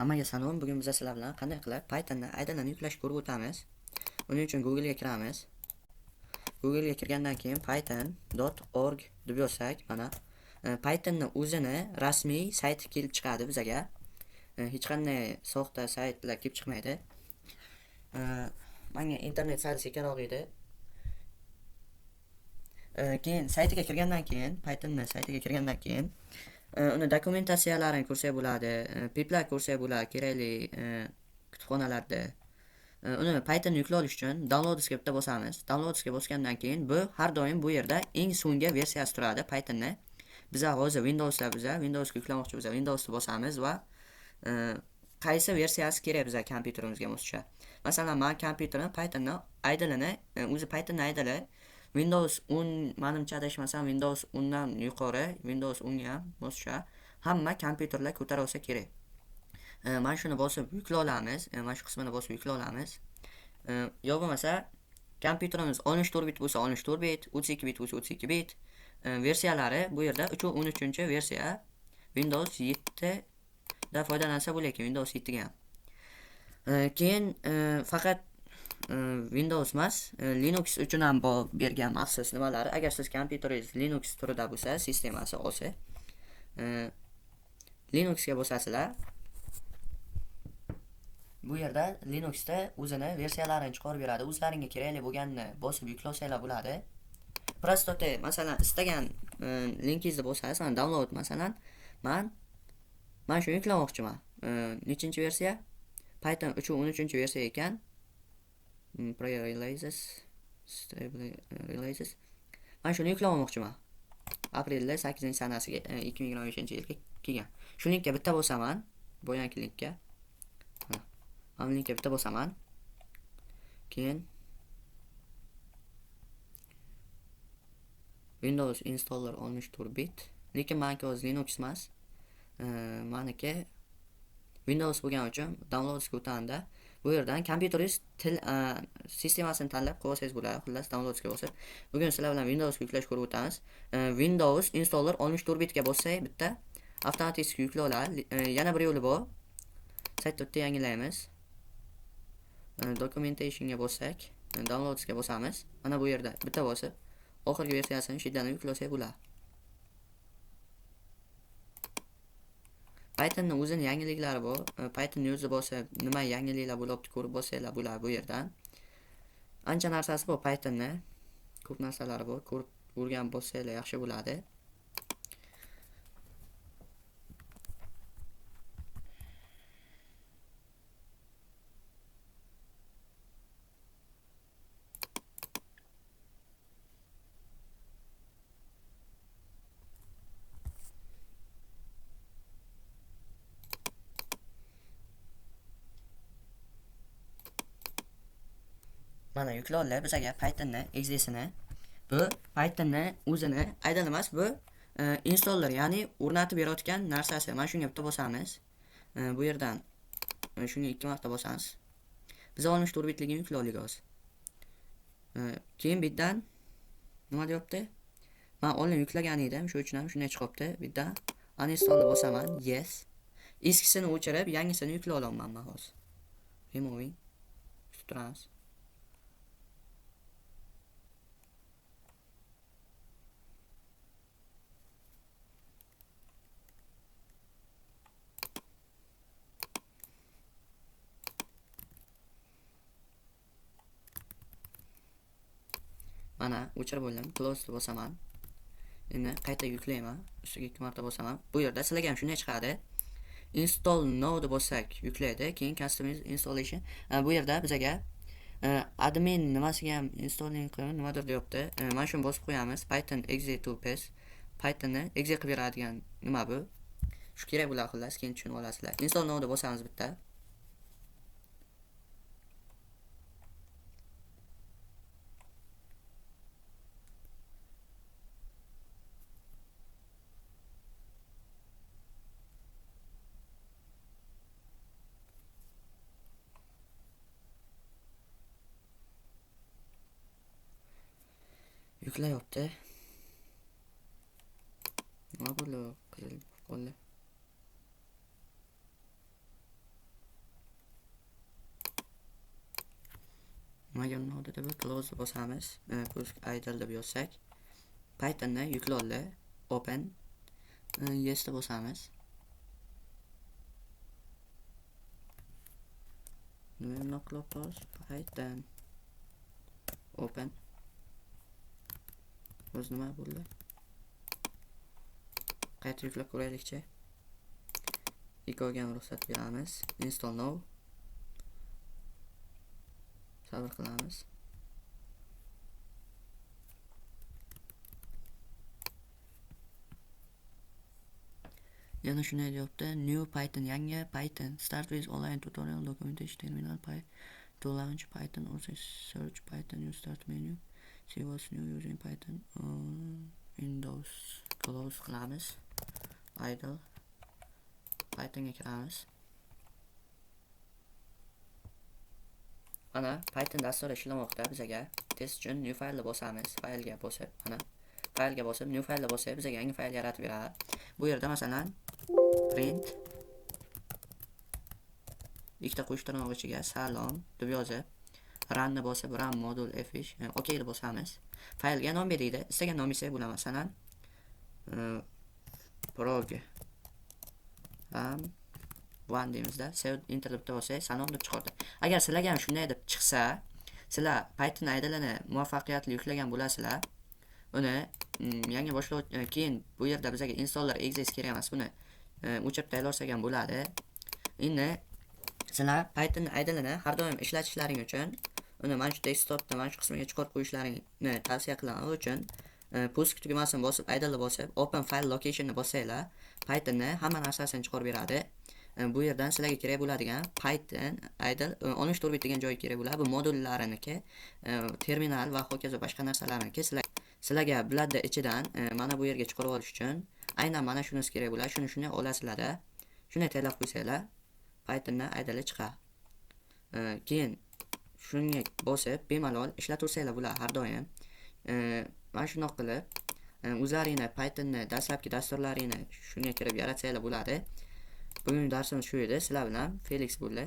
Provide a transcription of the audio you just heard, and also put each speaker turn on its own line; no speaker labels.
Hammaga salom. Bugun biz sizlar bilan qanday qilib Pythonda idle'ni yuklash ko'rib o'tamiz. Buning uchun Google ga kiramiz. Google ga kirgandan keyin python.org deb yozsak, mana Pythonning o'zini rasmiy sayti kelib chiqadi bizga. Hech qanday soxta saytlar kelib chiqmaydi. Menga internet sayti kerak edi. Keyin saytiga kirgandan keyin, Pythonning saytiga kirgandan keyin uni dokumentatsiyalarini ko'rsak bo'ladi, piplar ko'rsak bo'ladi, kerakli kutubxonalarda. Uni Python yuklab olish uchun downloadsga bitta bosamiz. Downloadsga bosgandan keyin bu har doim bu yerda eng so'nggi versiyasi turadi Pythonni. Biz hozir Windowsda Windowsga yuklamoqchi bo'lsak, Windowsni bosamiz va qaysi versiyasi kerak bizga kompyuterimizga moslasha. Masalan, men kompyuterim Pythonning idle'ini, o'zi Pythonning idle'i Windows 10 menimcha adashmasam Windows 10 dan yuqori, Windows 10 ga ham moslasha hamma kompyuterlar ko'tara olsa kerak. Mana shuni bosib yukla olamiz. Mana shu qismini bosib yukla olamiz. Yo bo'lmasa kompyuterimiz 64 bit bo'lsa 64 bit, 32 bit bo'lsa 32 bit. Versiyalari bu yerda 3.13-versiya Windows 7 da foydalansa bo'lar ekan, Windows 7 ga ham. Keyin faqat Windows emas, Linux uchun ham bergan maxsus nimalari. Agar siz kompyuteringiz Linux turida bo'lsa, sistemasi olsa, Linux ga bosasizlar. Bu yerda Linuxda o'zini versiyalarini chiqarib beradi. O'zlaringga kerakli bo'lganini bosib yuklasanglar bo'ladi. Prostote, masalan, istagan linkingizni bosasiz, mana download masalan, men shuni yuklamoqchiman. Nechinchi versiya? Python 3.13-versiya ekan. Pre-releases, stable releases. Men shuni yuklamoqchiman. Aprelda 8-sanasiga 2023-yilga kelgan. Shu linkka bitta bosaman, boyanki linkka. Mana linkka bitta bosaman. Keyin Windows installer 64 bit. Lekin meniki o'z Linux emas. Meniki Windows bo'lgani uchun downloadsga o'tanda bu yerdan kompyuteringiz sistemasini tanlab qo'ysangiz bo'ladi. Xullas downloadsga bosib. Bugun sizlar bilan Windows yuklash ko'rib o'tamiz. Windows installer 64 bitga bossak bitta avtomatik yukla oladi. Yana bir yo'li bor. Saytni bitta yangilaymiz. Documentationga bossak, downloadsga bosamiz. Mana bu yerda bitta bosib, oxirgi versiyasini shiddan yuklasak bo'ladi. Pythonning o'zining yangiliklari bor. Python o'zi bo'lsa, nima yangiliklar bo'libdi ko'rib bo'lsanglar bo'ladi bu yerdan. Ancha narsasi bor Pythonning. Ko'p narsalari bor. Ko'rib o'rganib bo'lsanglar yaxshi bo'ladi. Mana yukloldi bizga Pythonning exesini. Bu Pythonning o'zini idle emas, bu installer, ya'ni o'rnatib berayotgan narsasi. Mana shunga bitta bosamiz. Bu yerdan shunga 2 marta bosamiz. Biz 64 bitligini yuklaylik hozir. Keyin bitdan nima deyapti? Men onlayn yuklagan edim, shu uchun ham shunday chiqibdi. Bitdan uninstall bosaman. Yes. Eskisini o'chirib, yangisini yuklay olaman men hozir. Removing. Turamiz. Mana o'chirib bo'ldim. Close bosaman. Endi qayta yuklayman. Ustiga 2 marta bosaman. Bu yerda sizlarga ham shunday chiqadi. Install now deb bossak yuklaydi. Keyin customize installation. Bu yerda bizga admin nimasiga ham installing qilib nimadir deyapti. Mana shuni bosib qo'yamiz. Python exe to pass. Pythonni exe qilib beradigan nima bu? Shu kerak bo'ladi xullas, keyin tushunib olasizlar. Install now deb bosamiz bitta. Yuklayapti. Nima bo'ldi? Qizil qoldi. nimaga urinadi deb close bosamiz. Pusk idle deb yozsak. Pythonni yukloldi. Open. Yes deb bosamiz. Nima qilamiz? Python open. O'z nima bo'ldi? Qayta yuklab ko'raylikchi. Eco'ga ruxsat beramiz. Install now. Sabr qilamiz. Yana shunday deyapti. New Python, yangi Python. Start with online tutorial documentation terminal to launch Python or search Python you start menu. See what's new using Python on Windows. Close qilamiz. Idle. Pythonga kiramiz. Mana Python dasturi ishlamoqda bizaga. Test uchun new faylni bosamiz. Faylga bosib, mana faylga bosib, new faylni bosib bizaga yangi fayl yaratib beradi. Bu yerda masalan print ikkita qush tirnoq ichiga salom deb yozib, runni bosib run modul f5 OK deb bosamiz. Faylga nom beraydi. Istagan nom esa bo'laman. Masalan program 1 deymizda. Save enter deb bossak salom deb chiqadi. Agar sizlarga ham shunday deb chiqsa, sizlar Python idle'ini muvaffaqiyatli yuklagan bo'lasizlar. Uni yangi boshlovchi keyin bu yerda bizga installer exist kerak emas. Buni o'chirib tayyorlasak ham bo'ladi. Endi sizlar Python idle'ini har doim ishlatishlaring uchun uni mana shu desktopda mana shu qismiga chiqarib qo'yishlaringni tavsiya qilaman. U uchun pusk tugmasini bosib, idle bosib, open file location'ni bossanglar, Pythonni hamma narsasini chiqarib beradi. Bu yerdan sizlarga kerak bo'ladigan Python idle 14 bit degan joy kerak bo'ladi. Bu modullariniki, terminal va hokazo boshqa narsalarniki sizlarga bularda ichidan mana bu yerga chiqarib olish uchun aynan mana shunisi kerak bo'ladi. Shuni olasizlar. Shuni tayyorlab qo'ysanglar, Pythonni idle chiqadi. Keyin shunga bosib bemalol ishlataversanglar bo'ladi har doim. Mana shunday qilib o'zlaringni Pythonni dastlabki dasturlaringni shunga kirib yaratsanglar bo'ladi. Bugungi darsimiz shu edi. Sizlar bilan Felix bo'ldi.